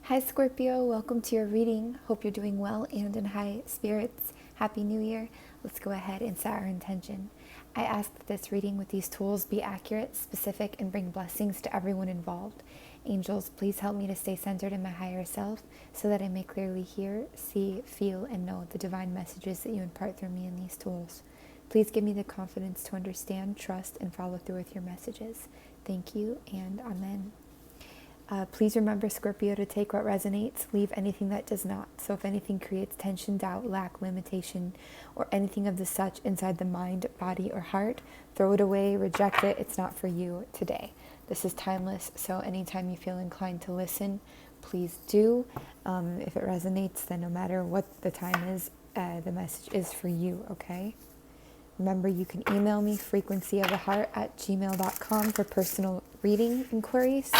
Hi Scorpio, welcome to your reading. Hope you're doing well and in high spirits. Happy New Year. Let's go ahead and set our intention. I ask that this reading with these tools be accurate, specific, and bring blessings to everyone involved. Angels, please help me to stay centered in my higher self so that I may clearly hear, see, feel, and know the divine messages that you impart through me in these tools. Please give me the confidence to understand, trust, and follow through with your messages. Thank you, and amen. Please remember, Scorpio, to take what resonates, leave anything that does not. So if anything creates tension, doubt, lack, limitation, or anything of the such inside the mind, body, or heart, throw it away, reject it. It's not for you today. This is timeless, so anytime you feel inclined to listen, please do. If it resonates, then no matter what the time is, the message is for you, okay? Remember, you can email me, FrequencyOfTheHeart@gmail.com for personal reading inquiries.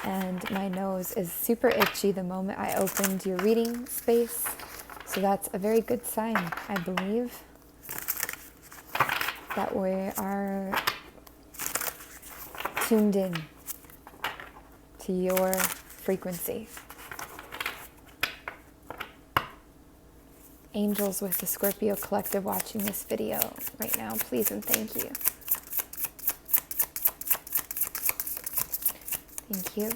And my nose is super itchy the moment I opened your reading space. So that's a very good sign, I believe, that we are tuned in to your frequency. Angels with the Scorpio Collective watching this video right now, please and thank you. Thank you.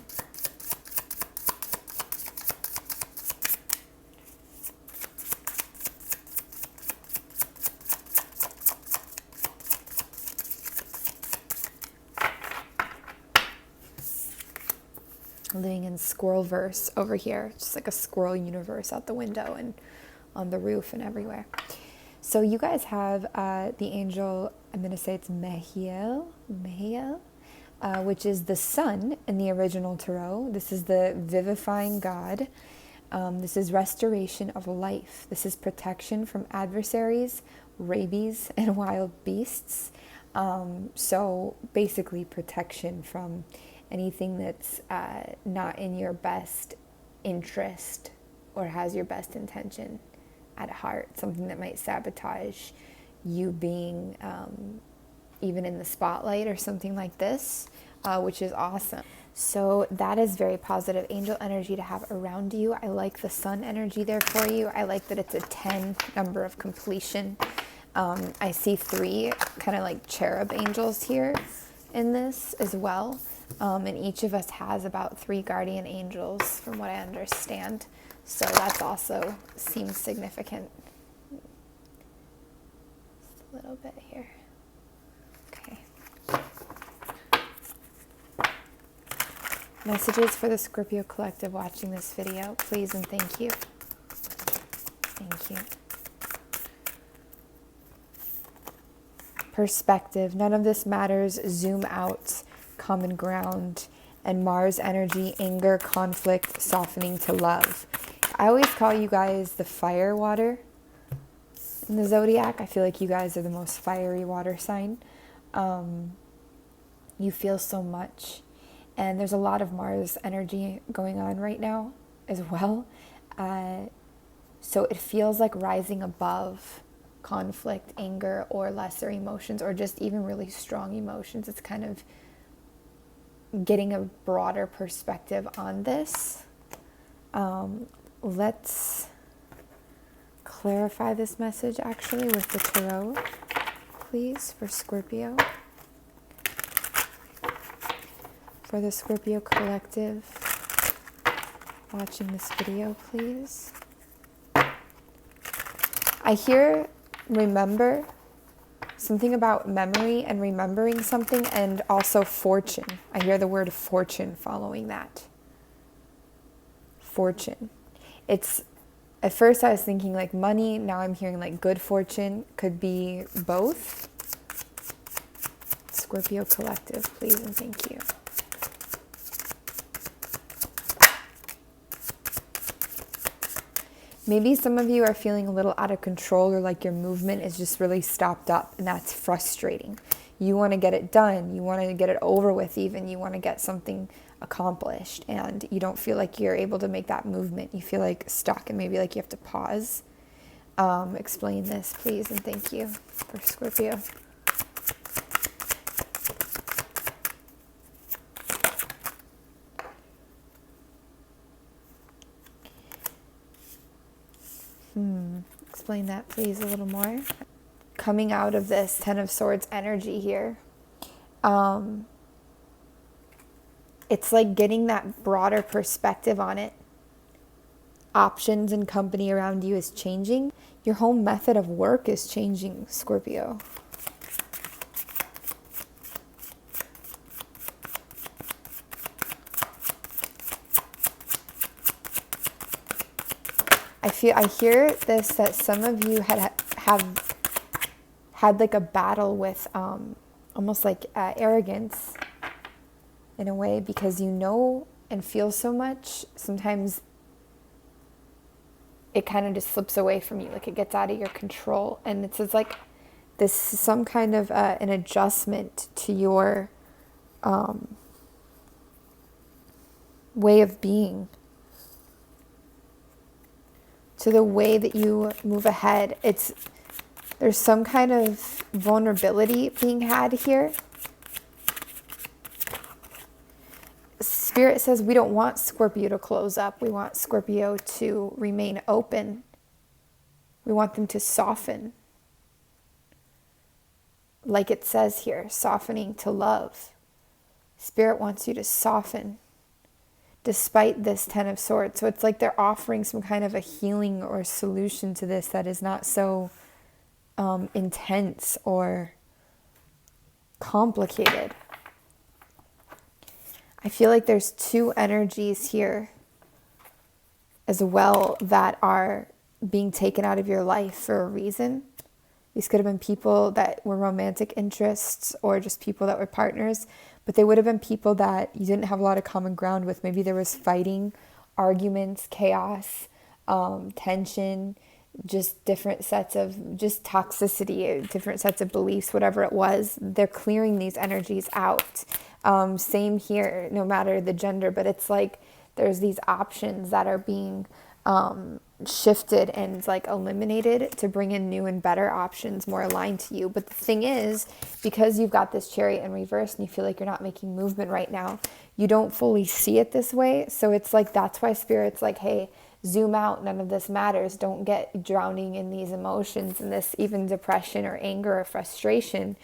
Living in squirrel verse over here, just like a squirrel universe out the window and on the roof and everywhere. So you guys have the angel, I'm going to say it's Mehiel, which is the sun in the original tarot. This is the vivifying God. This is restoration of life. This is protection from adversaries, rabies, and wild beasts. So basically protection from anything that's not in your best interest or has your best intention at heart. Something that might sabotage you being even in the spotlight or something like this, which is awesome. So that is very positive angel energy to have around you. I like the sun energy there for you. I like that it's a 10 number of completion. I see 3 kind of like cherub angels here in this as well. And each of us has about 3 guardian angels from what I understand. So that's also seems significant. Just a little bit here. Okay. Messages for the Scorpio Collective watching this video, please and thank you. Thank you. Perspective. None of this matters. Zoom out. Common ground. And Mars energy, anger, conflict, softening to love. I always call you guys the fire water in the zodiac. I feel like you guys are the most fiery water sign. You feel so much. And there's a lot of Mars energy going on right now as well. So it feels like rising above conflict, anger, or lesser emotions, or just even really strong emotions. It's kind of getting a broader perspective on this. Let's clarify this message actually with the tarot, please, for Scorpio. For the Scorpio Collective watching this video, please. I hear remember, something about memory and remembering something, and also fortune. I hear the word fortune following that. Fortune. It's, at first I was thinking like money, now I'm hearing like good fortune. Could be both. Scorpio Collective, please and thank you. Maybe some of you are feeling a little out of control, or like your movement is just really stopped up, and that's frustrating. You want to get it done. You want to get it over with even. You want to get something accomplished, and you don't feel like you're able to make that movement. You feel like stuck, and maybe like you have to pause. Explain this, please, and thank you for Scorpio. explain that, please, a little more? Coming out of this Ten of Swords energy here, it's like getting that broader perspective on it. Options and company around you is changing. Your whole method of work is changing, Scorpio. I hear this, that some of you have had like a battle with almost like arrogance in a way, because you know and feel so much. Sometimes it kind of just slips away from you, like it gets out of your control, and it's just like this some kind of an adjustment to your way of being, to the way that you move ahead. There's some kind of vulnerability being had here. Spirit says we don't want Scorpio to close up. We want Scorpio to remain open. We want them to soften. Like it says here, softening to love. Spirit wants you to soften despite this Ten of Swords. So it's like they're offering some kind of a healing or solution to this that is not so intense or complicated. I feel like there's two energies here as well that are being taken out of your life for a reason. These could have been people that were romantic interests or just people that were partners, but they would have been people that you didn't have a lot of common ground with. Maybe there was fighting, arguments, chaos, tension, just different sets of just toxicity, different sets of beliefs, whatever it was. They're clearing these energies out. Same here, no matter the gender, but it's like there's these options that are being shifted and like eliminated to bring in new and better options more aligned to you. But the thing is, because you've got this Chariot in reverse and you feel like you're not making movement right now, you don't fully see it this way. So it's like, that's why Spirit's like, hey, zoom out, none of this matters. Don't get drowning in these emotions and this even depression or anger or frustration.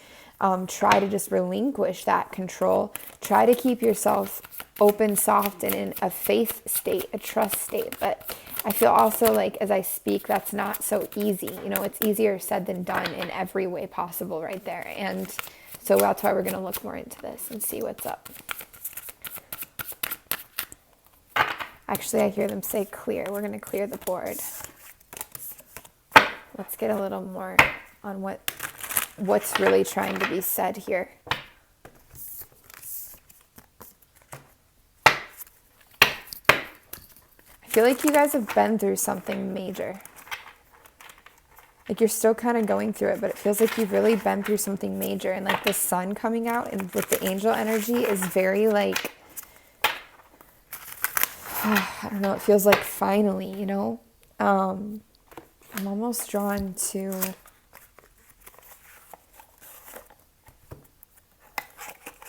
Try to just relinquish that control. Try to keep yourself open, soft, and in a faith state, a trust state. But I feel also like as I speak, that's not so easy. You know, it's easier said than done in every way possible right there. And so that's why we're going to look more into this and see what's up. Actually, I hear them say clear. We're going to clear the board. Let's get a little more on what's really trying to be said here. I feel like you guys have been through something major. Like you're still kind of going through it, but it feels like you've really been through something major. And like the sun coming out and with the angel energy is very like, I don't know, it feels like finally, you know? I'm almost drawn to...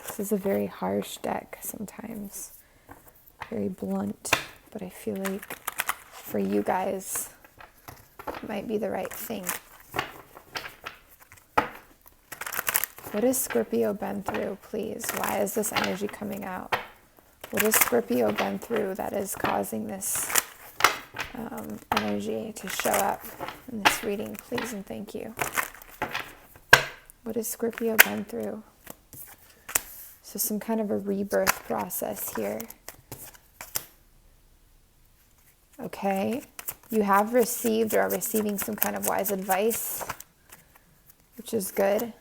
This is a very harsh deck sometimes. Very blunt. But I feel like for you guys, it might be the right thing. What has Scorpio been through, please? Why is this energy coming out? What has Scorpio been through that is causing this energy to show up in this reading, please and thank you? What has Scorpio been through? So some kind of a rebirth process here. Okay, you have received or are receiving some kind of wise advice, which is good.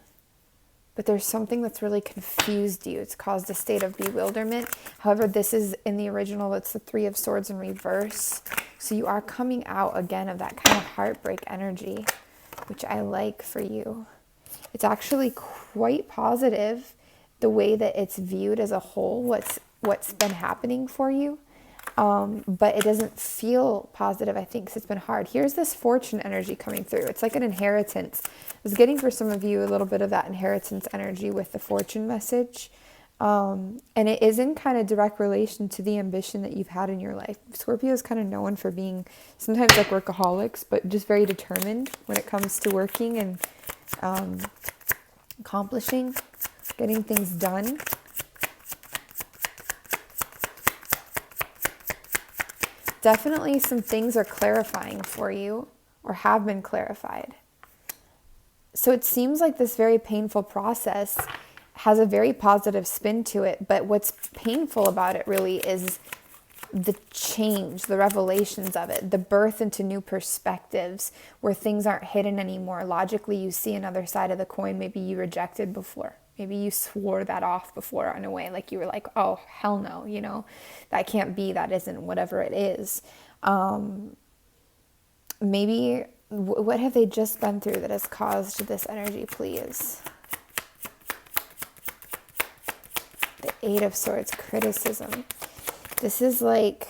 But there's something that's really confused you. It's caused a state of bewilderment. However, this is in the original, it's the Three of Swords in reverse. So you are coming out again of that kind of heartbreak energy, which I like for you. It's actually quite positive the way that it's viewed as a whole, what's been happening for you. But it doesn't feel positive, I think, because it's been hard. Here's this fortune energy coming through. It's like an inheritance. I was getting for some of you a little bit of that inheritance energy with the fortune message. And it is in kind of direct relation to the ambition that you've had in your life. Scorpio is kind of known for being sometimes like workaholics, but just very determined when it comes to working and accomplishing, getting things done. Definitely some things are clarifying for you or have been clarified. So it seems like this very painful process has a very positive spin to it, but what's painful about it really is the change, the revelations of it, the birth into new perspectives where things aren't hidden anymore. Logically, you see another side of the coin. Maybe you rejected before. Maybe you swore that off before in a way, like you were like, oh, hell no, you know, that can't be, that isn't, whatever it is. Maybe, what have they just been through that has caused this energy, please? The Eight of Swords, criticism. This is like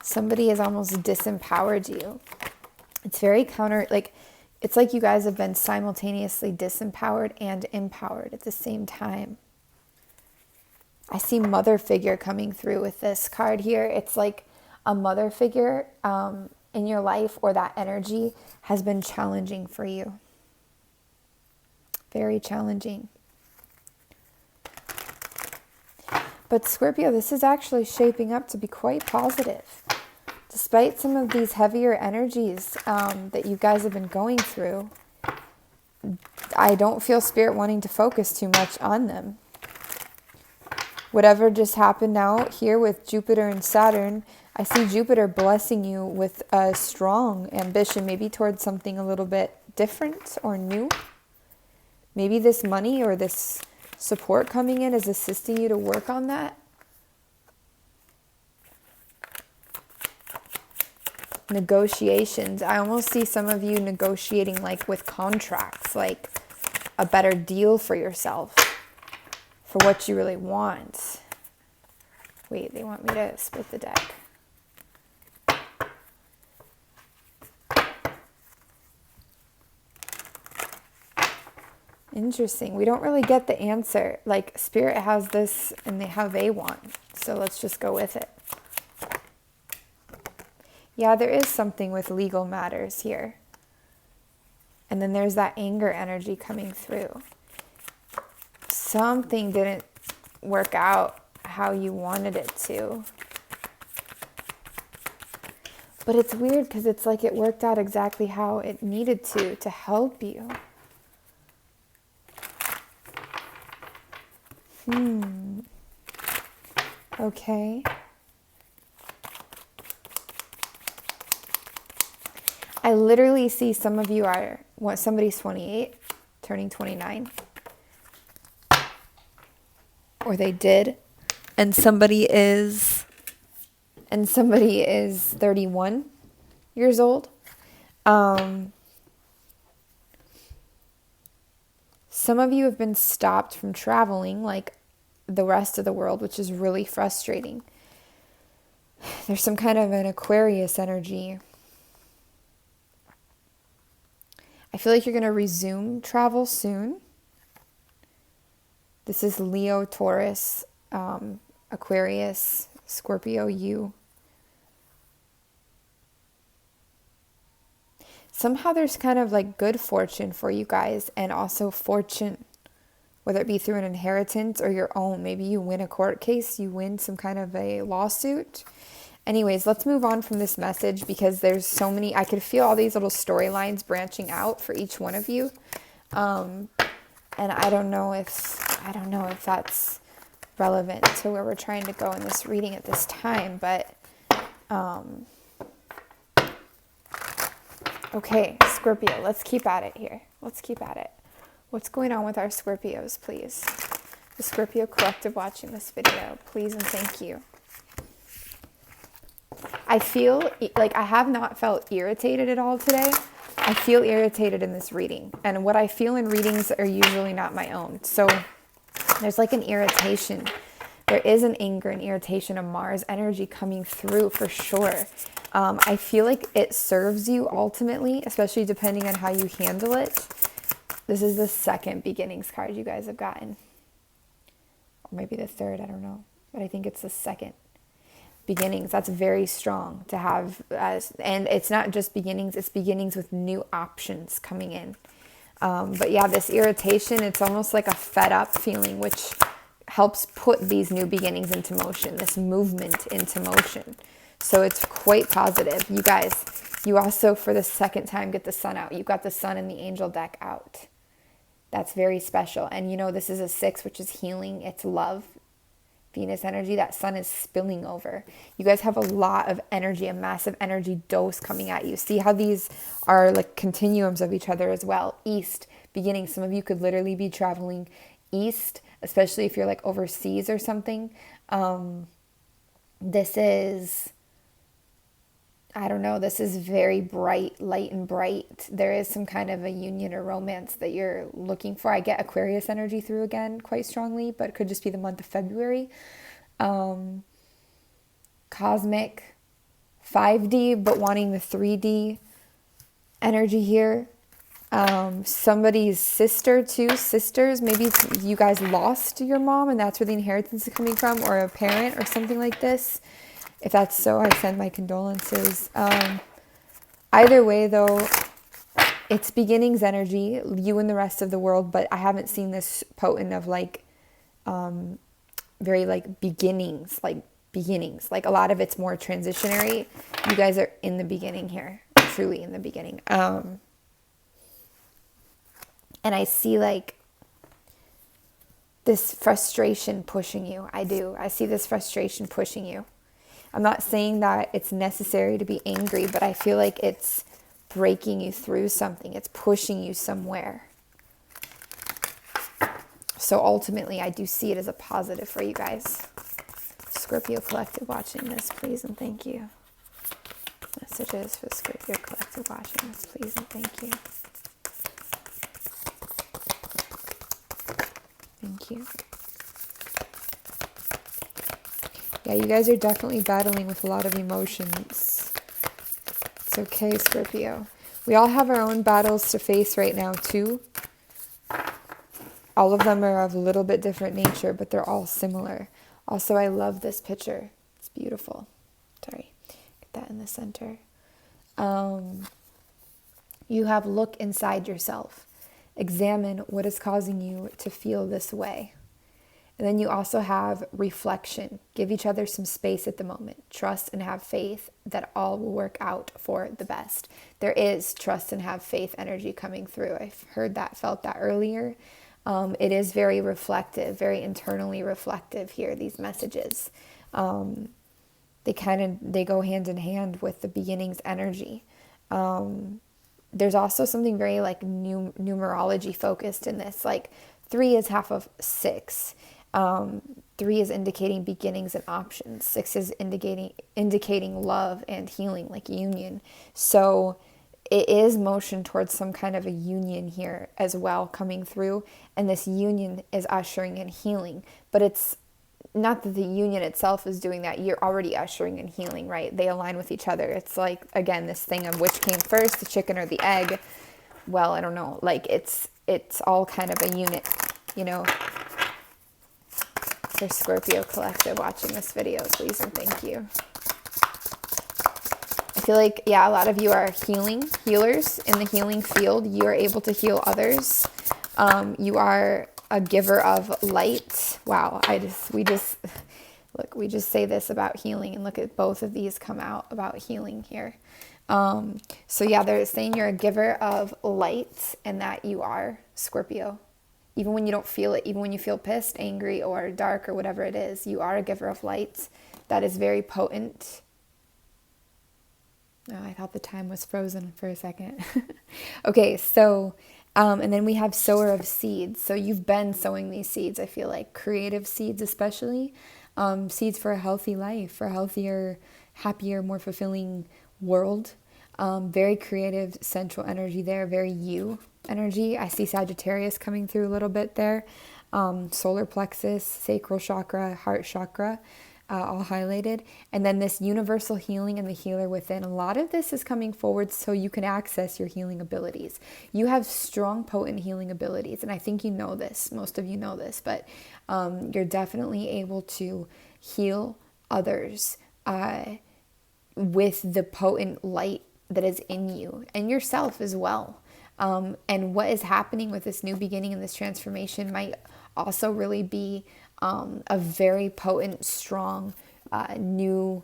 somebody has almost disempowered you. It's very it's like you guys have been simultaneously disempowered and empowered at the same time. I see mother figure coming through with this card here. It's like a mother figure in your life, or that energy has been challenging for you. Very challenging. But Scorpio, this is actually shaping up to be quite positive. Despite some of these heavier energies that you guys have been going through, I don't feel Spirit wanting to focus too much on them. Whatever just happened now here with Jupiter and Saturn, I see Jupiter blessing you with a strong ambition, maybe towards something a little bit different or new. Maybe this money or this support coming in is assisting you to work on that. Negotiations. I almost see some of you negotiating like with contracts, like a better deal for yourself, for what you really want. Wait, they want me to split the deck. Interesting. We don't really get the answer. Like, Spirit has this and how they want. So let's just go with it. Yeah, there is something with legal matters here. And then there's that anger energy coming through. Something didn't work out how you wanted it to. But it's weird because it's like it worked out exactly how it needed to help you. Okay. I literally see some of you are, somebody's 28, turning 29. Or they did. And somebody is 31 years old. Some of you have been stopped from traveling like the rest of the world, which is really frustrating. There's some kind of an Aquarius energy. I feel like you're going to resume travel soon. This is Leo, Taurus, Aquarius, Scorpio, you. Somehow there's kind of like good fortune for you guys, and also fortune, whether it be through an inheritance or your own. Maybe you win a court case, you win some kind of a lawsuit. Anyways, let's move on from this message because there's so many. I could feel all these little storylines branching out for each one of you. And I don't know if that's relevant to where we're trying to go in this reading at this time, but okay, Scorpio, let's keep at it here. Let's keep at it. What's going on with our Scorpios, please? The Scorpio collective watching this video, please and thank you. I feel like I have not felt irritated at all today. I feel irritated in this reading. And what I feel in readings are usually not my own. So there's like an irritation. There is an anger and irritation of Mars energy coming through for sure. I feel like it serves you ultimately, especially depending on how you handle it. This is the second beginnings card you guys have gotten. Or maybe the third, I don't know. But I think it's the second. Beginnings, that's very strong to have. And it's not just beginnings, it's beginnings with new options coming in. But yeah, this irritation, it's almost like a fed up feeling, which helps put these new beginnings into motion, this movement into motion. So it's quite positive. You guys, you also, for the second time, get the sun out. You've got the sun and the angel deck out. That's very special. And you know, this is a 6, which is healing. It's love. Venus energy, that sun is spilling over. You guys have a lot of energy, a massive energy dose coming at you. See how these are like continuums of each other as well. East, beginning. Some of you could literally be traveling east, especially if you're like overseas or something. This is, I don't know, this is very bright, light and bright. There is some kind of a union or romance that you're looking for. I get Aquarius energy through again quite strongly, but it could just be the month of February. Cosmic, 5D, but wanting the 3D energy here. Somebody's sister too, sisters. Maybe you guys lost your mom and that's where the inheritance is coming from, or a parent or something like this. If that's so, I send my condolences. Either way, though, it's beginnings energy, you and the rest of the world, but I haven't seen this potent of like, very like beginnings. Like a lot of it's more transitionary. You guys are in the beginning here, truly in the beginning. And I see like this frustration pushing you. I see this frustration pushing you. I'm not saying that it's necessary to be angry, but I feel like it's breaking you through something. It's pushing you somewhere. So ultimately, I do see it as a positive for you guys. Scorpio Collective watching this, please and thank you. Messages for Scorpio Collective watching this, please and thank you. Thank you. Yeah, you guys are definitely battling with a lot of emotions. It's okay, Scorpio. We all have our own battles to face right now, too. All of them are of a little bit different nature, but they're all similar. Also, I love this picture. It's beautiful. Sorry. Get that in the center. You have look inside yourself. Examine what is causing you to feel this way. And then you also have reflection. Give each other some space at the moment. Trust and have faith that all will work out for the best. There is trust and have faith energy coming through. I've heard that, felt that earlier. It is very reflective, very internally reflective here, these messages. They go hand in hand with the beginnings energy. There's also something very like numerology focused in this. Like 3 is half of 6. 3 is indicating beginnings and options. 6 is indicating love and healing, like union. So it is motion towards some kind of a union here as well coming through. And this union is ushering in healing. But it's not that the union itself is doing that. You're already ushering in healing, right? They align with each other. It's like, again, this thing of which came first, the chicken or the egg. Well, I don't know. Like it's all kind of a unit, you know. For Scorpio Collective watching this video, please and thank you. I feel like, yeah, a lot of you are healers in the healing field. You are able to heal others. You are a giver of light. Wow, we just say this about healing, and look at both of these come out about healing here. So yeah, they're saying you're a giver of light, and that you are Scorpio. Even when you don't feel it, even when you feel pissed, angry, or dark, or whatever it is, you are a giver of light. That is very potent. Oh, I thought the time was frozen for a second. Okay, so, and then we have sower of seeds. So you've been sowing these seeds, I feel like. Creative seeds especially. Seeds for a healthy life, for a healthier, happier, more fulfilling world. Very creative, central energy there. Very you energy. I see Sagittarius coming through a little bit there. Solar plexus, sacral chakra, heart chakra. all highlighted. And then this universal healing and the healer within. A lot of this is coming forward so you can access your healing abilities. You have strong, potent healing abilities. And I think you know this. Most of you know this. But you're definitely able to heal others with the potent light that is in you and yourself as well. And what is happening with this new beginning and this transformation might also really be a very potent, strong, new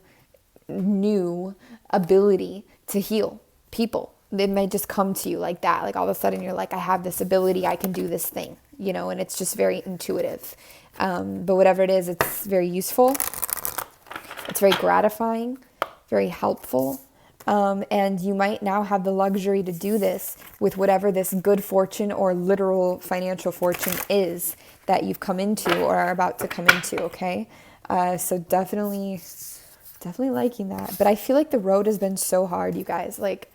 ability to heal people. It may just come to you like that. Like all of a sudden you're like, I have this ability, I can do this thing, and it's just very intuitive. But whatever it is, it's very useful. It's very gratifying, very helpful. And you might now have the luxury to do this with whatever this good fortune or literal financial fortune is that you've come into or are about to come into, okay? So definitely liking that. But I feel like the road has been so hard, you guys. Like,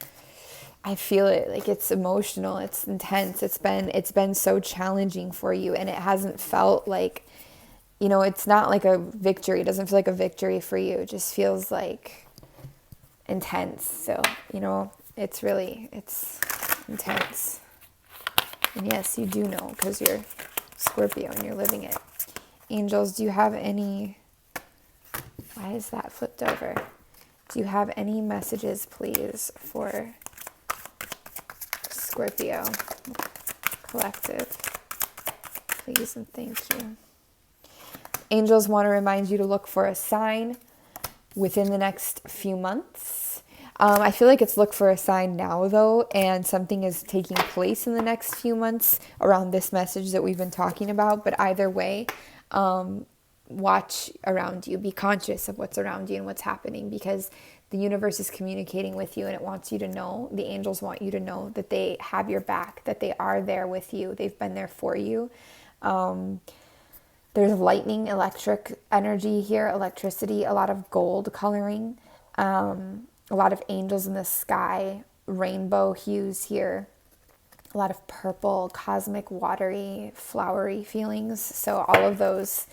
I feel it. Like, it's emotional. It's intense. It's been so challenging for you. And it hasn't felt like, it's not like a victory. It doesn't feel like a victory for you. It just feels like intense. So, it's intense. And yes, you do know because you're Scorpio and you're living it. Angels, do you have any, why is that flipped over? Do you have any messages, please, for Scorpio Collective? Please and thank you. Angels want to remind you to look for a sign within the next few months. I feel like it's look for a sign now, though, and something is taking place in the next few months around this message that we've been talking about. But either way, watch around you. Be conscious of what's around you and what's happening, because the universe is communicating with you and it wants you to know, the angels want you to know that they have your back, that they are there with you. They've been there for you. There's lightning, electric energy here, electricity, a lot of gold coloring, a lot of angels in the sky, rainbow hues here, a lot of purple, cosmic, watery, flowery feelings. So all of those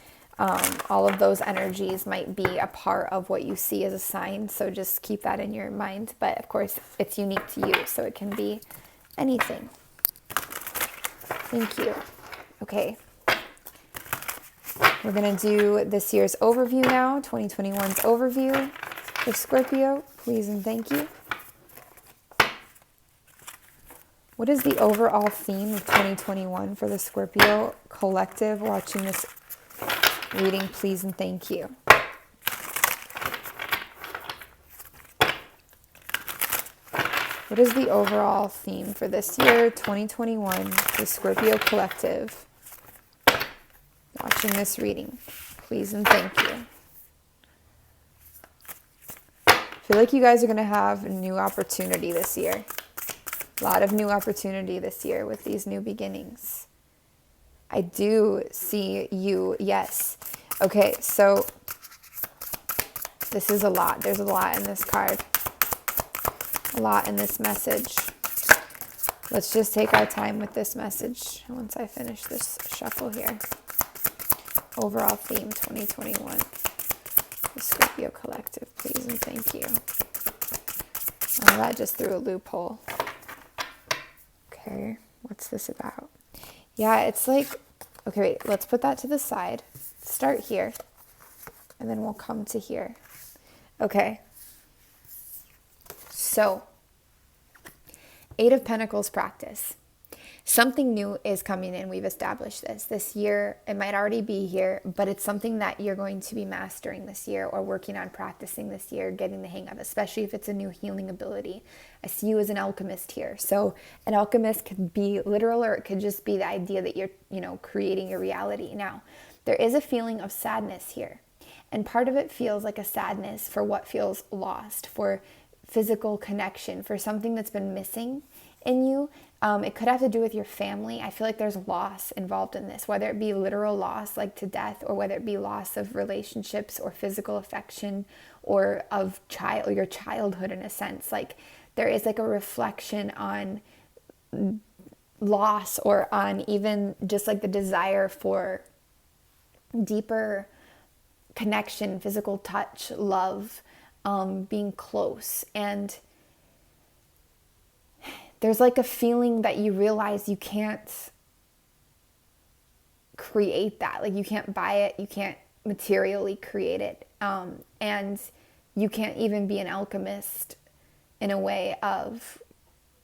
energies might be a part of what you see as a sign. So just keep that in your mind. But of course, it's unique to you, so it can be anything. Thank you. Okay. We're going to do this year's overview now, 2021's overview for Scorpio. Please and thank you. What is the overall theme of 2021 for the Scorpio Collective watching this reading? Please and thank you. What is the overall theme for this year, 2021, the Scorpio Collective watching this reading? Please and thank you. I feel like you guys are going to have a new opportunity this year. A lot of new opportunity this year with these new beginnings. I do see you, yes. Okay, so this is a lot. There's a lot in this card. A lot in this message. Let's just take our time with this message once I finish this shuffle here. Overall theme 2021. The Scorpio Collective, please and thank you. Oh, that just threw a loophole. Okay, what's this about? Yeah, it's like, okay, wait, let's put that to the side. Start here, and then we'll come to here. Okay. So, Eight of Pentacles practice. Something new is coming in. We've established this year. It might already be here, but it's something that you're going to be mastering this year or working on practicing this year, getting the hang of, especially if it's a new healing ability. I see you as an alchemist here. So an alchemist could be literal, or it could just be the idea that you're, creating your reality. Now, there is a feeling of sadness here. And part of it feels like a sadness for what feels lost, for physical connection, for something that's been missing in you. It could have to do with your family. I feel like there's loss involved in this, whether it be literal loss, like to death, or whether it be loss of relationships or physical affection or of your childhood in a sense. Like there is like a reflection on loss or on even just like the desire for deeper connection, physical touch, love, being close. And there's like a feeling that you realize you can't create that. Like you can't buy it, you can't materially create it. And you can't even be an alchemist in a way of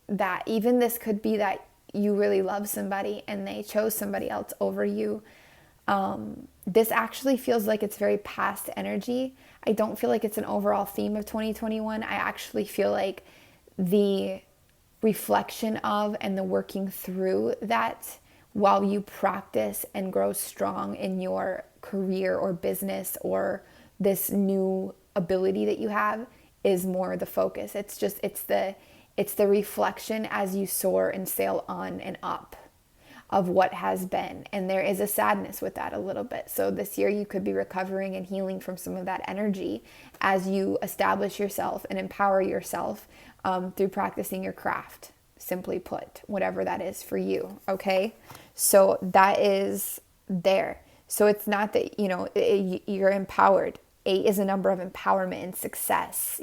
that. Even this could be that you really love somebody and they chose somebody else over you. This actually feels like it's very past energy. I don't feel like it's an overall theme of 2021. I actually feel like the reflection of and the working through that while you practice and grow strong in your career or business or this new ability that you have is more the focus. It's the reflection as you soar and sail on and up of what has been. And there is a sadness with that a little bit. So this year you could be recovering and healing from some of that energy as you establish yourself and empower yourself through practicing your craft, simply put, whatever that is for you. Okay. So that is there. So it's not that, you're empowered. 8 is a number of empowerment and success,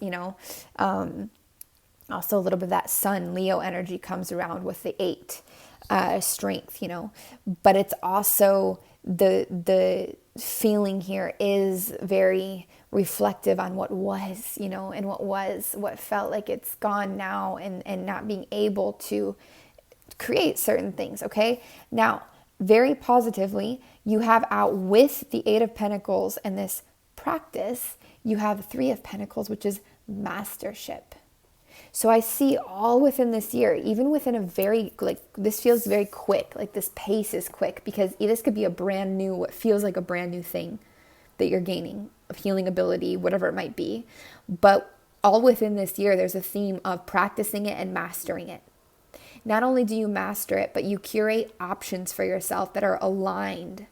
also a little bit of that sun Leo energy comes around with the 8, strength, but it's also the feeling here is very reflective on what was, and what felt like it's gone now and not being able to create certain things. Okay. Now, very positively, you have out with the 8 of Pentacles and this practice, you have 3 of Pentacles, which is mastership. So I see all within this year, even within a very, this feels very quick, like this pace is quick, because this could be a brand new, what feels like a brand new thing that you're gaining, of healing ability, whatever it might be. But all within this year, there's a theme of practicing it and mastering it. Not only do you master it, but you curate options for yourself that are aligned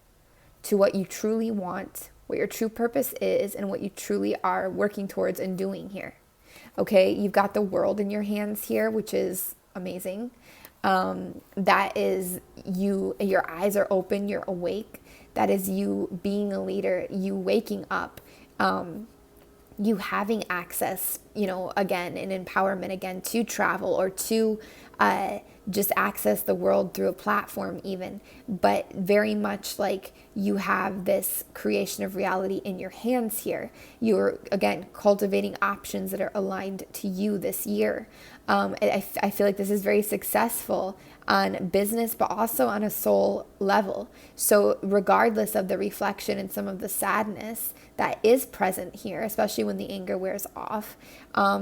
to what you truly want, what your true purpose is, and what you truly are working towards and doing here. Okay, you've got the world in your hands here, which is amazing. That is you, your eyes are open, you're awake. That is you being a leader, you waking up, you having access, again, and empowerment again to travel or to just access the world through a platform even, but very much like you have this creation of reality in your hands here. You're, again, cultivating options that are aligned to you this year. I feel like this is very successful on business, but also on a soul level. So regardless of the reflection and some of the sadness that is present here, especially when the anger wears off,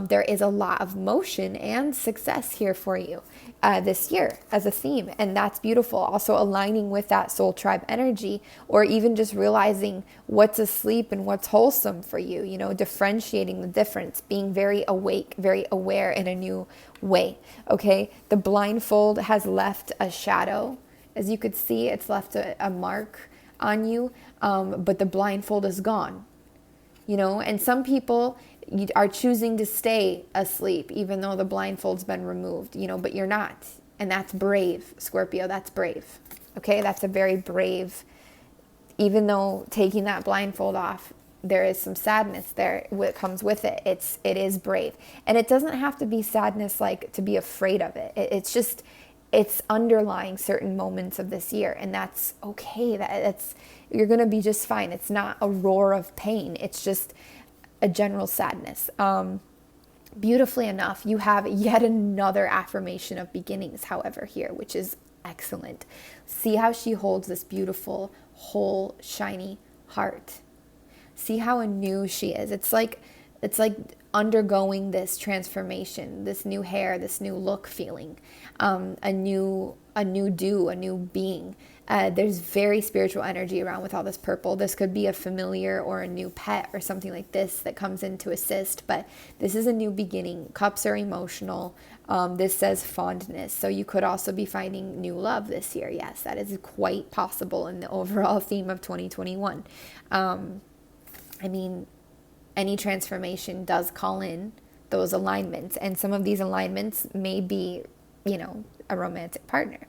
there is a lot of motion and success here for you this year as a theme. And that's beautiful. Also aligning with that soul tribe energy, or even just realizing what's asleep and what's wholesome for you, differentiating the difference, being very awake, very aware in a new way. Okay. The blindfold has left a shadow. As you could see, it's left a mark on you. But the blindfold is gone, and some people are choosing to stay asleep, even though the blindfold's been removed, but you're not. And that's brave, Scorpio. That's brave. Okay. That's a very brave, even though taking that blindfold off, there is some sadness there. What comes with it, it is brave. And it doesn't have to be sadness like to be afraid of it. It's just, it's underlying certain moments of this year, and that's okay. You're going to be just fine. It's not a roar of pain. It's just a general sadness. Beautifully enough, you have yet another affirmation of beginnings, however, here, which is excellent. See how she holds this beautiful, whole, shiny heart. See how anew she is. It's like undergoing this transformation, this new hair, this new look feeling, a new being. There's very spiritual energy around with all this purple. This could be a familiar or a new pet or something like this that comes in to assist, but this is a new beginning. Cups are emotional. This says fondness. So you could also be finding new love this year. Yes, that is quite possible in the overall theme of 2021. Any transformation does call in those alignments, and some of these alignments may be, a romantic partner.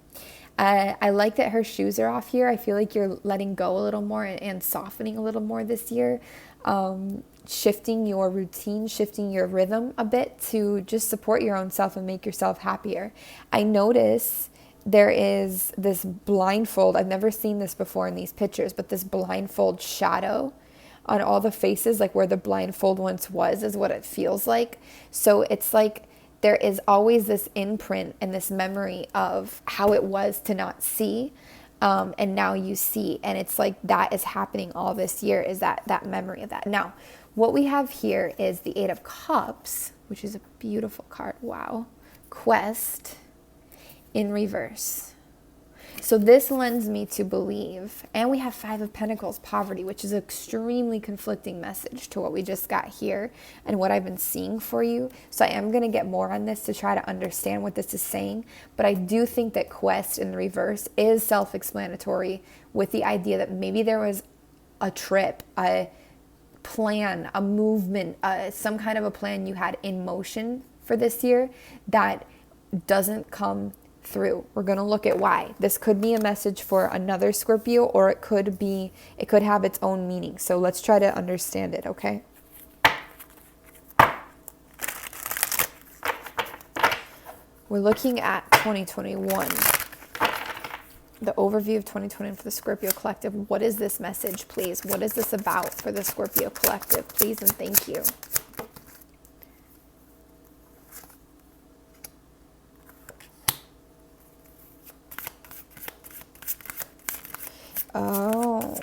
I like that her shoes are off here. I feel like you're letting go a little more and softening a little more this year. Shifting your routine, shifting your rhythm a bit to just support your own self and make yourself happier. I notice there is this blindfold. I've never seen this before in these pictures, but this blindfold shadow on all the faces, like where the blindfold once was, is what it feels like. So it's like there is always this imprint and this memory of how it was to not see. And now you see, and it's like that is happening all this year, is that memory of that. Now, what we have here is the Eight of Cups, which is a beautiful card. Wow. Quest in reverse. So this lends me to believe, and we have Five of Pentacles, poverty, which is an extremely conflicting message to what we just got here and what I've been seeing for you. So I am going to get more on this to try to understand what this is saying. But I do think that Quest in reverse is self-explanatory, with the idea that maybe there was a trip, a plan, a movement, some kind of a plan you had in motion for this year that doesn't come through. We're going to look at why. This could be a message for another Scorpio, or it could have its own meaning. So let's try to understand it, okay? We're looking at 2021. The overview of 2020 for the Scorpio Collective. What is this message, please? What is this about for the Scorpio Collective? Please and thank you. Oh.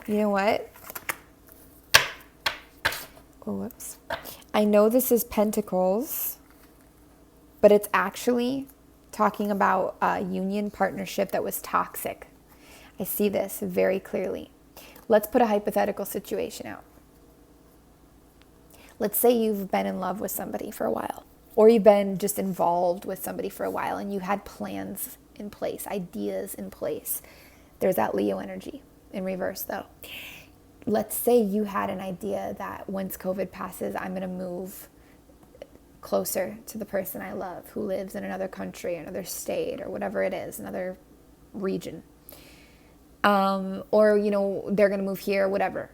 You know what? Oh, whoops. I know this is Pentacles, but it's actually talking about a union partnership that was toxic. I see this very clearly. Let's put a hypothetical situation out. Let's say you've been in love with somebody for a while, or you've been just involved with somebody for a while, and you had plans in place, ideas in place. There's that Leo energy in reverse, though. Let's say you had an idea that once COVID passes, I'm going to move closer to the person I love who lives in another country, another state, or whatever it is, another region. Or, they're going to move here, whatever.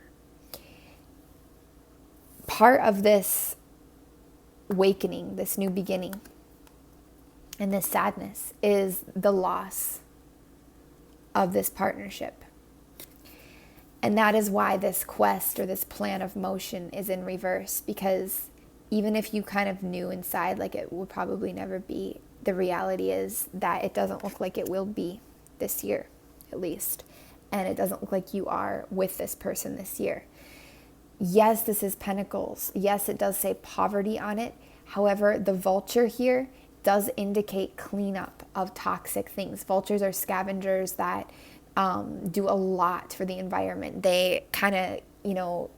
Part of this awakening, this new beginning, and this sadness is the loss of this partnership. And that is why this quest or this plan of motion is in reverse, because even if you kind of knew inside like it would probably never be, the reality is that it doesn't look like it will be this year, at least. And it doesn't look like you are with this person this year. Yes, this is Pentacles. Yes, it does say poverty on it. However, the vulture here does indicate cleanup of toxic things. Vultures are scavengers that do a lot for the environment. They kind of,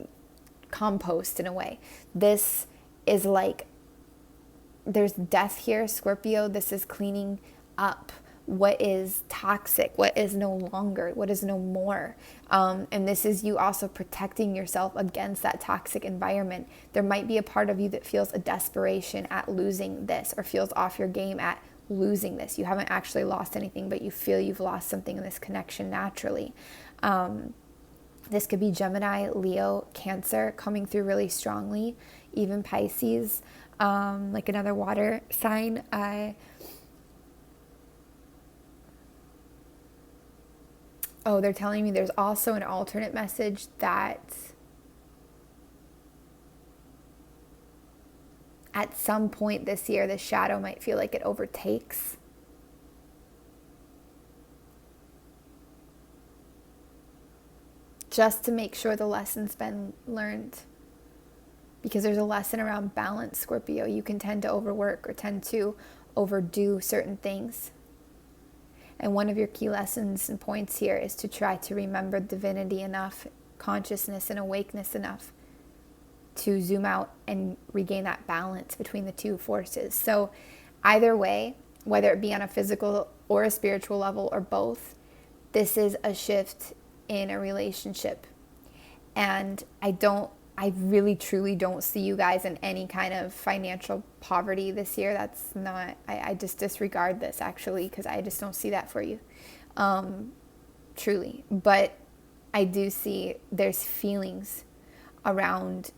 compost in a way. This is like, there's death here, Scorpio. This is cleaning up what is toxic, what is no longer, what is no more. And this is you also protecting yourself against that toxic environment. There might be a part of you that feels a desperation at losing this, or feels off your game at losing this. You haven't actually lost anything, but you feel you've lost something in this connection naturally. This could be Gemini, Leo, Cancer coming through really strongly, even Pisces, like another water sign. They're telling me there's also an alternate message that at some point this year, the shadow might feel like it overtakes. Just to make sure the lesson's been learned. Because there's a lesson around balance, Scorpio. You can tend to overwork or tend to overdo certain things. And one of your key lessons and points here is to try to remember divinity enough, consciousness and awakeness enough to zoom out and regain that balance between the two forces. So either way, whether it be on a physical or a spiritual level or both, this is a shift in a relationship. And I don't I really truly don't see you guys in any kind of financial poverty this year. That's not, I just disregard this actually, because I just don't see that for you. Truly. But I do see there's feelings around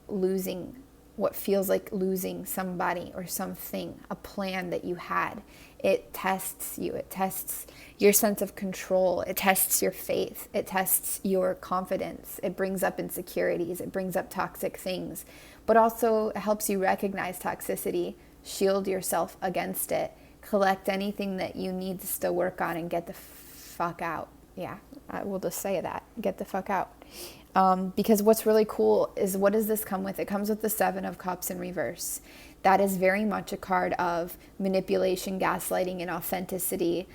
losing what feels like losing somebody or something, a plan that you had. It tests you. It tests your sense of control. It tests your faith. It tests your confidence. It brings up insecurities. It brings up toxic things, but also helps you recognize toxicity, shield yourself against it, collect anything that you need to still work on, and get the fuck out. Yeah, I will just say that. Get the fuck out. Because what's really cool is, what does this come with? It comes with the Seven of Cups in reverse. That is very much a card of manipulation, gaslighting, and authenticity.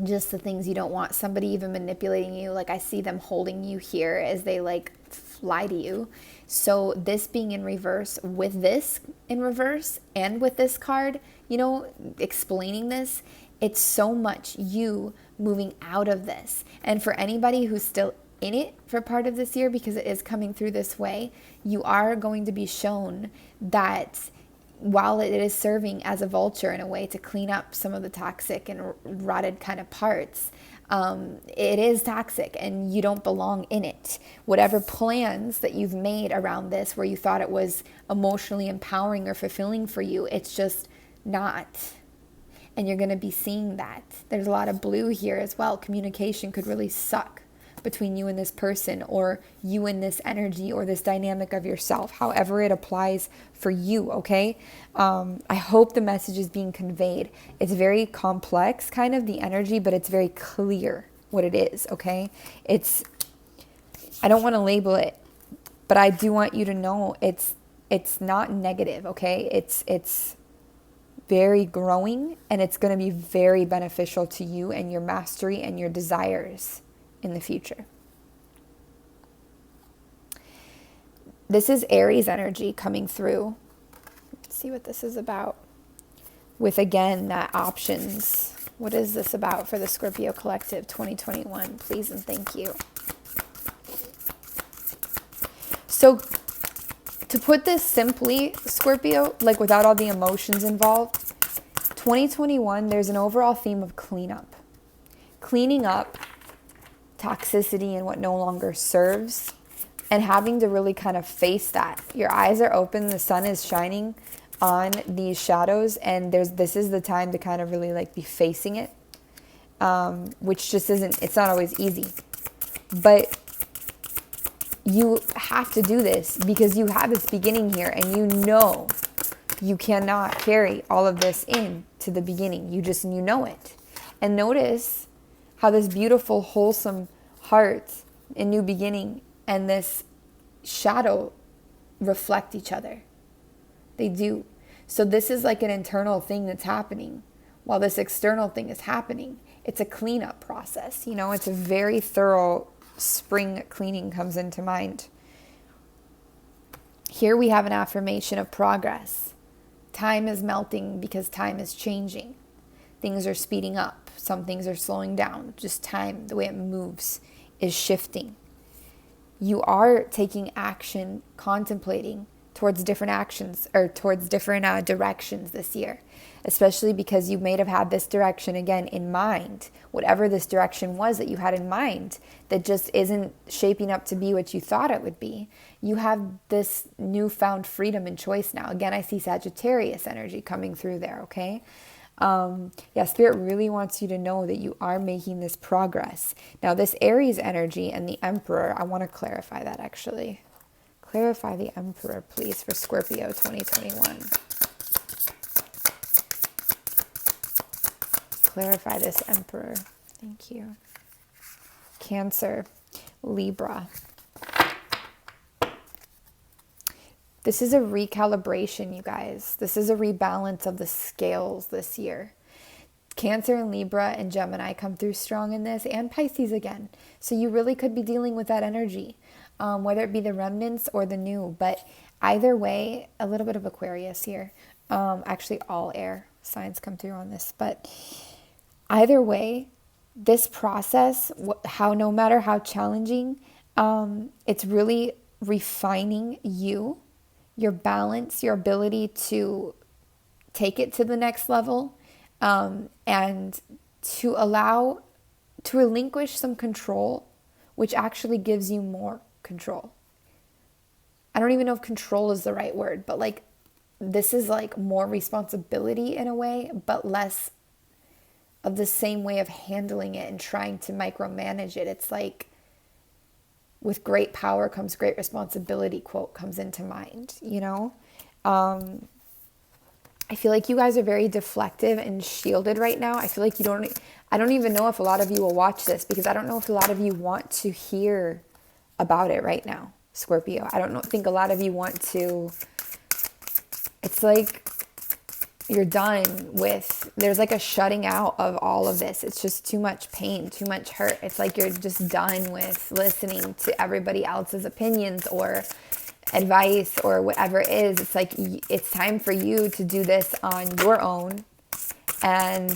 Just the things you don't want. Somebody even manipulating you. Like, I see them holding you here as they like lie to you. So this being in reverse, with this in reverse and with this card, you know, explaining this, it's so much you moving out of this. And for anybody who's still in it for part of this year, because it is coming through this way, you are going to be shown that while it is serving as a vulture in a way to clean up some of the toxic and rotted kind of parts, it is toxic and you don't belong in it. Whatever plans that you've made around this, where you thought it was emotionally empowering or fulfilling for you, it's just not. And you're going to be seeing that. There's a lot of blue here as well. Communication could really suck between you and this person, or you and this energy, or this dynamic of yourself, however it applies for you, okay? I hope the message is being conveyed. It's very complex, kind of, the energy, but it's very clear what it is, okay? I don't want to label it, but I do want you to know it's not negative, okay? It's very growing, and it's going to be very beneficial to you and your mastery and your desires in the future. This is Aries energy coming through. Let's see what this is about. With, again, that options. What is this about for the Scorpio Collective 2021? Please and thank you. So, to put this simply, Scorpio, like without all the emotions involved, 2021, there's an overall theme of cleanup. Cleaning up toxicity and what no longer serves, and having to really kind of face that. Your eyes are open, the sun is shining on these shadows, and this is the time to kind of really like be facing it, which just it's not always easy. But you have to do this because you have this beginning here, and you know you cannot carry all of this in to the beginning. You know it. And notice how this beautiful, wholesome heart and new beginning and this shadow reflect each other. They do. So this is like an internal thing that's happening while this external thing is happening. It's a cleanup process. You know, it's a very thorough spring cleaning comes into mind. Here we have an affirmation of progress. Time is melting because time is changing. Things are speeding up. Some things are slowing down. Just time, the way it moves, is shifting. You are taking action, contemplating towards different actions or towards different directions this year, especially because you may have had this direction again in mind, whatever this direction was that you had in mind that just isn't shaping up to be what you thought it would be. You have this newfound freedom and choice now. Again, I see Sagittarius energy coming through there, okay? Spirit really wants you to know that you are making this progress. Now, this Aries energy and the Emperor, I want to clarify that actually. Clarify the Emperor, please, for Scorpio 2021. Clarify this Emperor. Thank you. Cancer, Libra. This is a recalibration, you guys. This is a rebalance of the scales this year. Cancer and Libra and Gemini come through strong in this, and Pisces again. So you really could be dealing with that energy, whether it be the remnants or the new. But either way, a little bit of Aquarius here. Actually, all air signs come through on this. But either way, this process, no matter how challenging, It's really refining you, your balance, your ability to take it to the next level, and to allow, to relinquish some control, which actually gives you more control. I don't even know if control is the right word, but like this is like more responsibility in a way, but less of the same way of handling it and trying to micromanage it. It's like with great power comes great responsibility quote comes into mind, you know? I feel like you guys are very deflective and shielded right now. I feel like I don't even know if a lot of you will watch this because I don't know if a lot of you want to hear about it right now, Scorpio. I don't think a lot of you want to. It's like you're done with, there's like a shutting out of all of this. It's just too much pain, too much hurt. It's like you're just done with listening to everybody else's opinions or advice or whatever it is. It's like it's time for you to do this on your own. And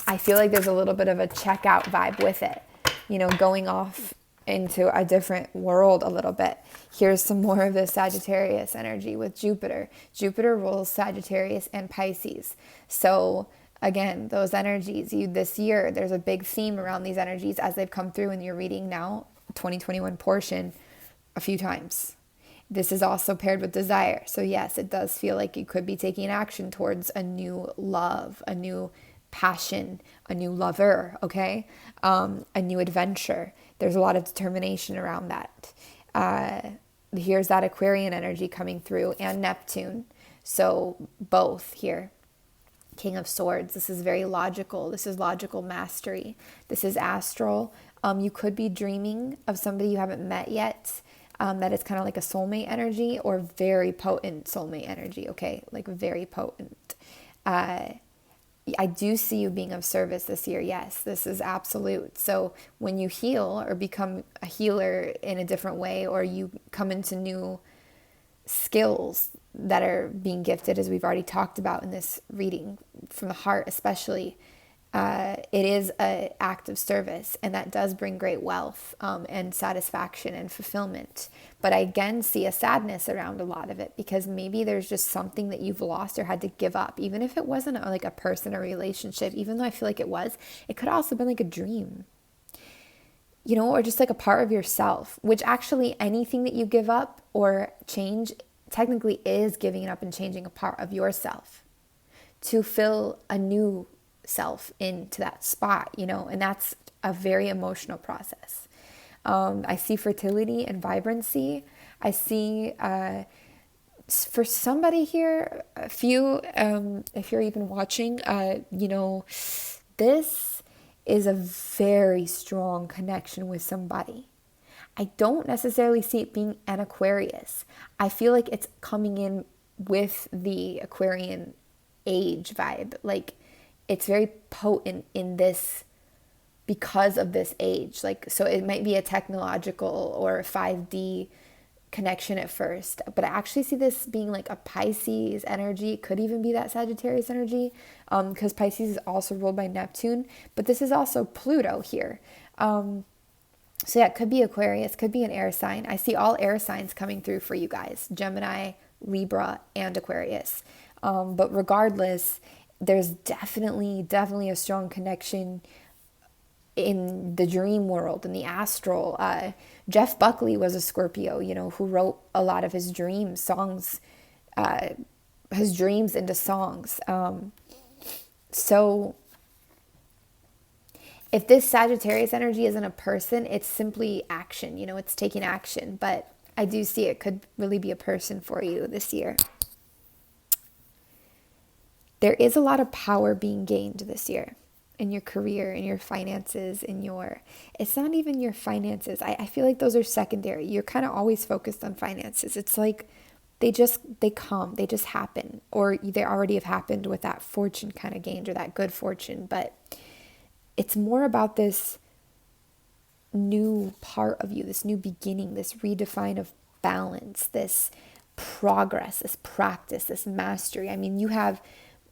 I feel like there's a little bit of a checkout vibe with it, you know, going off into a different world a little bit. Here's some more of the Sagittarius energy with Jupiter. Jupiter rules Sagittarius and Pisces. So again, those energies, this year, there's a big theme around these energies as they've come through in your reading now, 2021 portion, a few times. This is also paired with desire. So yes, it does feel like you could be taking action towards a new love, a new passion, a new lover, okay? A new adventure. There's a lot of determination around that. Here's that Aquarian energy coming through and Neptune. So both here. King of Swords. This is very logical. This is logical mastery. This is astral. You could be dreaming of somebody you haven't met yet. That is kind of like a soulmate energy or very potent soulmate energy, okay? Like very potent. I do see you being of service this year. Yes, this is absolute. So when you heal or become a healer in a different way, or you come into new skills that are being gifted, as we've already talked about in this reading, from the heart especially, it is an act of service, and that does bring great wealth and satisfaction and fulfillment. But I again see a sadness around a lot of it because maybe there's just something that you've lost or had to give up, even if it wasn't like a person or relationship. Even though I feel like it was, it could also have been like a dream, you know, or just like a part of yourself, which actually anything that you give up or change technically is giving it up and changing a part of yourself to fill a new self into that spot, you know, and that's a very emotional process. I see fertility and vibrancy. I see for somebody here, a few, if you're even watching, you know, this is a very strong connection with somebody. I don't necessarily see it being an Aquarius. I feel like it's coming in with the Aquarian age vibe. Like it's very potent in this because of this age. Like, so it might be a technological or 5D connection at first, but I actually see this being like a Pisces energy. It could even be that Sagittarius energy, because Pisces is also ruled by Neptune, but this is also Pluto here. So yeah, it could be Aquarius, could be an air sign. I see all air signs coming through for you guys: Gemini, Libra, and Aquarius. But regardless, there's definitely a strong connection in the dream world, in the astral. Jeff Buckley was a Scorpio, you know, who wrote a lot of his dream songs, his dreams into songs. So if this Sagittarius energy isn't a person, it's simply action, you know, it's taking action. But I do see it could really be a person for you this year. There is a lot of power being gained this year in your career, in your finances, it's not even your finances. I feel like those are secondary. You're kind of always focused on finances. It's like they just happen, or they already have happened with that fortune kind of gained or that good fortune. But it's more about this new part of you, this new beginning, this redefine of balance, this progress, this practice, this mastery. I mean, you have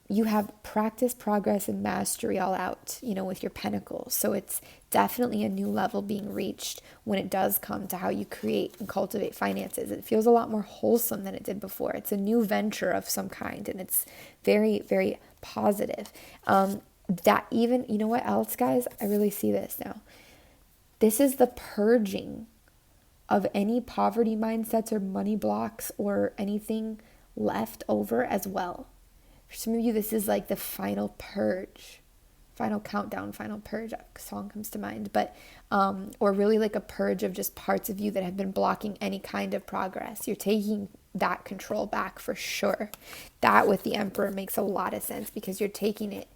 you have practice, progress, and mastery all out, with your pentacles. So it's definitely a new level being reached when it does come to how you create and cultivate finances. It feels a lot more wholesome than it did before. It's a new venture of some kind, and it's very, very positive. That even, you know what else, guys? I really see this now. This is the purging of any poverty mindsets or money blocks or anything left over as well. For some of you, this is like the final purge, final countdown, final purge. A song comes to mind, but or really like a purge of just parts of you that have been blocking any kind of progress. You're taking that control back for sure. That with the Emperor makes a lot of sense because you're taking it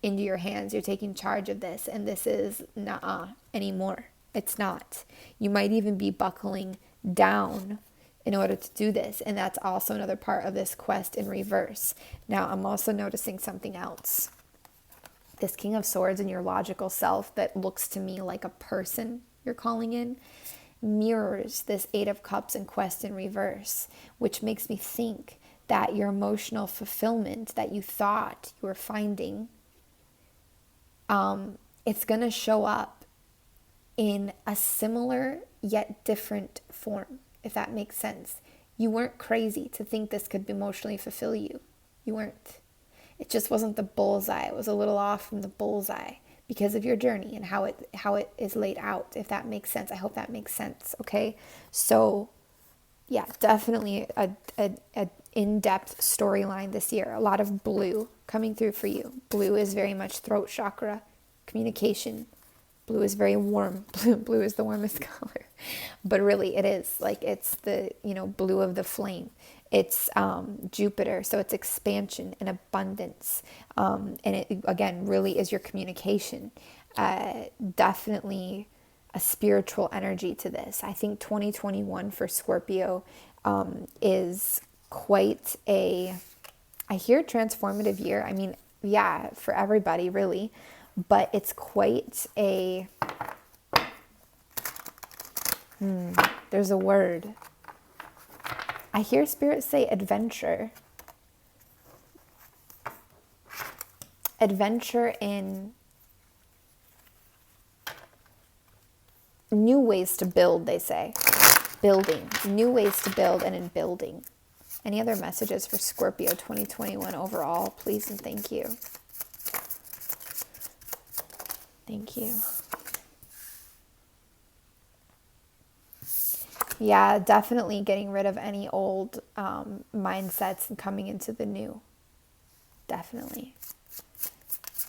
into your hands. You're taking charge of this, and this is not anymore. It's not. You might even be buckling down in order to do this, and that's also another part of this quest in reverse. Now, I'm also noticing something else. This King of Swords and your logical self that looks to me like a person you're calling in mirrors this Eight of Cups and quest in reverse, which makes me think that your emotional fulfillment that you thought you were finding, it's going to show up in a similar yet different form, if that makes sense. You weren't crazy to think this could emotionally fulfill you. You weren't. It just wasn't the bullseye. It was a little off from the bullseye because of your journey and how it is laid out, if that makes sense. I hope that makes sense, okay? So, yeah, definitely a in-depth storyline this year. A lot of blue coming through for you. Blue is very much throat chakra, communication. Blue is very warm. Blue is the warmest color. But really it is. Like it's the, blue of the flame. It's Jupiter. So it's expansion and abundance. And it, again, really is your communication. Definitely a spiritual energy to this. I think 2021 for Scorpio is quite I hear transformative year. I mean, yeah, for everybody really. But it's quite there's a word. I hear Spirit say adventure. Adventure in new ways to build, they say. Building. New ways to build and in building. Any other messages for Scorpio 2021 overall, please and thank you. Thank you. Yeah, definitely getting rid of any old mindsets and coming into the new. Definitely.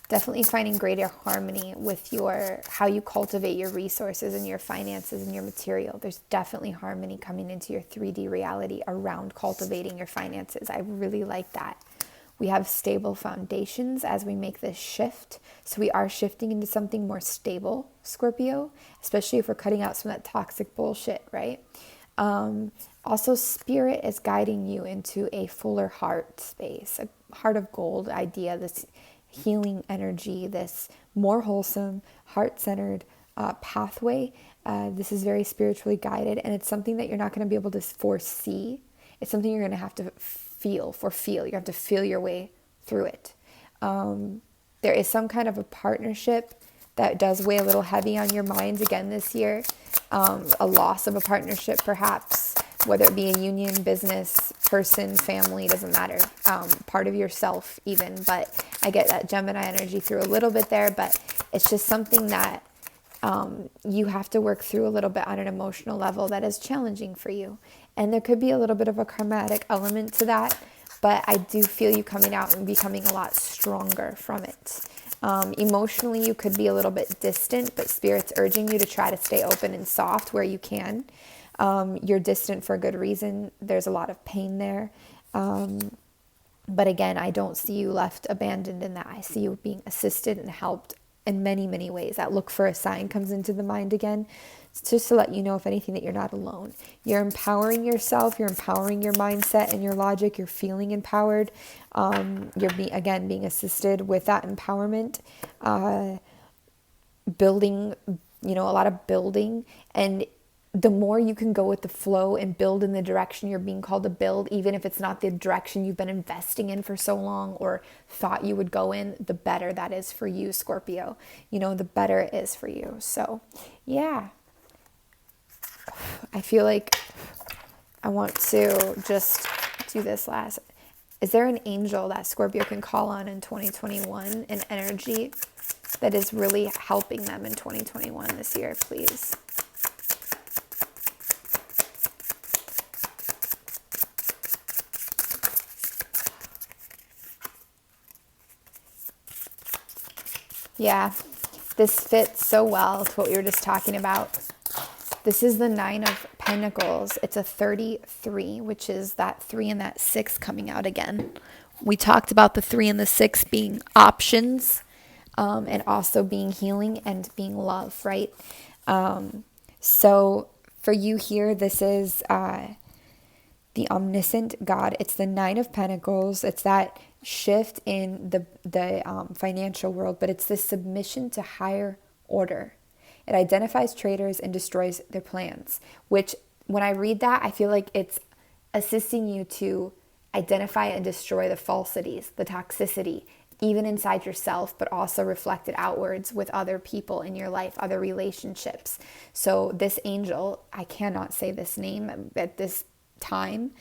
Definitely finding greater harmony with how you cultivate your resources and your finances and your material. There's definitely harmony coming into your 3D reality around cultivating your finances. I really like that. We have stable foundations as we make this shift. So we are shifting into something more stable, Scorpio, especially if we're cutting out some of that toxic bullshit, right? Also, Spirit is guiding you into a fuller heart space, a heart of gold idea, this healing energy, this more wholesome, heart-centered pathway. This is very spiritually guided, and it's something that you're not going to be able to foresee. It's something you're going to have to feel. You have to feel your way through it. There is some kind of a partnership that does weigh a little heavy on your minds again this year. A loss of a partnership perhaps, whether it be a union, business, person, family, doesn't matter. Part of yourself even, but I get that Gemini energy through a little bit there, but it's just something that you have to work through a little bit on an emotional level that is challenging for you. And there could be a little bit of a karmatic element to that, but I do feel you coming out and becoming a lot stronger from it. Emotionally, you could be a little bit distant, but Spirit's urging you to try to stay open and soft where you can. You're distant for a good reason. There's a lot of pain there. But again, I don't see you left abandoned in that. I see you being assisted and helped in many, many ways. That look for a sign comes into the mind again. It's just to let you know, if anything, that you're not alone. You're empowering yourself. You're empowering your mindset and your logic. You're feeling empowered. You're being assisted with that empowerment. Building, a lot of building. And the more you can go with the flow and build in the direction you're being called to build, even if it's not the direction you've been investing in for so long or thought you would go in, the better that is for you, Scorpio. The better it is for you. So, yeah. I feel like I want to just do this last. Is there an angel that Scorpio can call on in 2021, an energy that is really helping them in 2021 this year, please? Yeah, this fits so well to what we were just talking about. This is the 9 of Pentacles. It's a 33, which is that 3 and that 6 coming out again. We talked about the 3 and the 6 being options, and also being healing and being love, right? So for you here, this is the omniscient God. It's the 9 of Pentacles. It's that shift in the financial world, but it's this submission to higher order. It identifies traitors and destroys their plans, which when I read that, I feel like it's assisting you to identify and destroy the falsities, the toxicity, even inside yourself, but also reflected outwards with other people in your life, other relationships. So this angel, I cannot say this name at this time,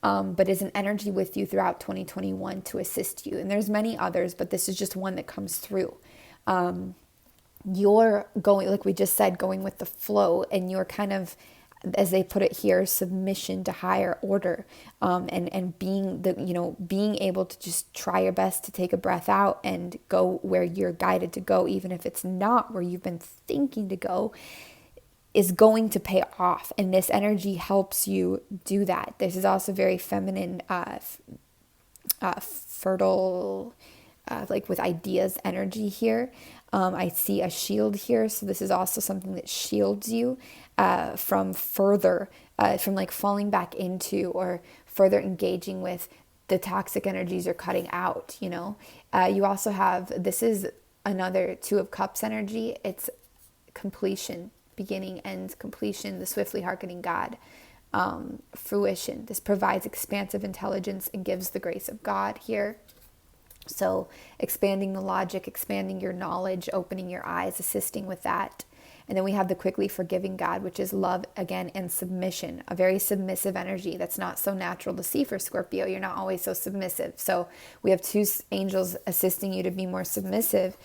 but is an energy with you throughout 2021 to assist you. And there's many others, but this is just one that comes through. You're going, like we just said, going with the flow, and you're kind of, as they put it here, submission to higher order, and being able to just try your best to take a breath out and go where you're guided to go, even if it's not where you've been thinking to go, is going to pay off. And this energy helps you do that. This is also very feminine, fertile, like with ideas energy here. I see a shield here. So this is also something that shields you from like falling back into or further engaging with the toxic energies you're cutting out, You also have, this is another 2 of Cups energy. It's completion, beginning, end, completion, the swiftly hearkening God, fruition. This provides expansive intelligence and gives the grace of God here. So expanding the logic, expanding your knowledge, opening your eyes, assisting with that. And then we have the quickly forgiving God, which is love again and submission, a very submissive energy that's not so natural to see for Scorpio. You're not always so submissive. So we have 2 angels assisting you to be more submissive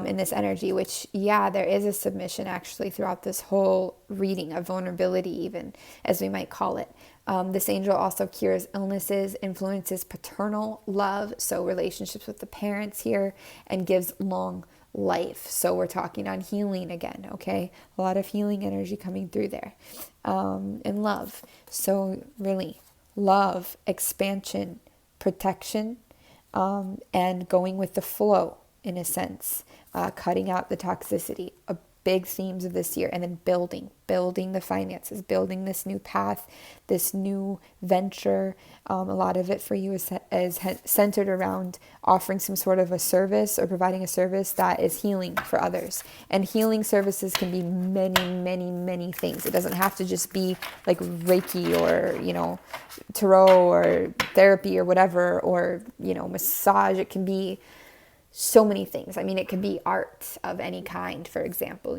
in this energy, which, yeah, there is a submission actually throughout this whole reading, a vulnerability even, as we might call it. This angel also cures illnesses, influences paternal love, so relationships with the parents here, and gives long life. So we're talking on healing again, okay? A lot of healing energy coming through there. And love. So really, love, expansion, protection, and going with the flow in a sense, cutting out the toxicity. Big themes of this year. And then building the finances, building this new path, this new venture. A lot of it for you is centered around offering some sort of a service or providing a service that is healing for others. And healing services can be many, many, many things. It doesn't have to just be like Reiki or, tarot or therapy or whatever, or, massage. It can be so many things. I mean, it could be art of any kind, for example,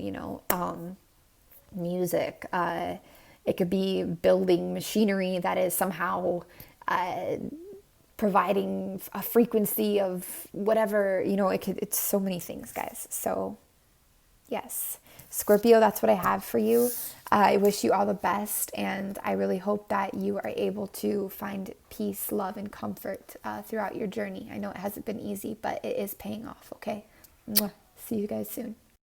music. It could be building machinery that is somehow providing a frequency of whatever, it's so many things, guys. So yes, Scorpio, that's what I have for you. I wish you all the best, and I really hope that you are able to find peace, love, and comfort throughout your journey. I know it hasn't been easy, but it is paying off, okay? Mwah. See you guys soon.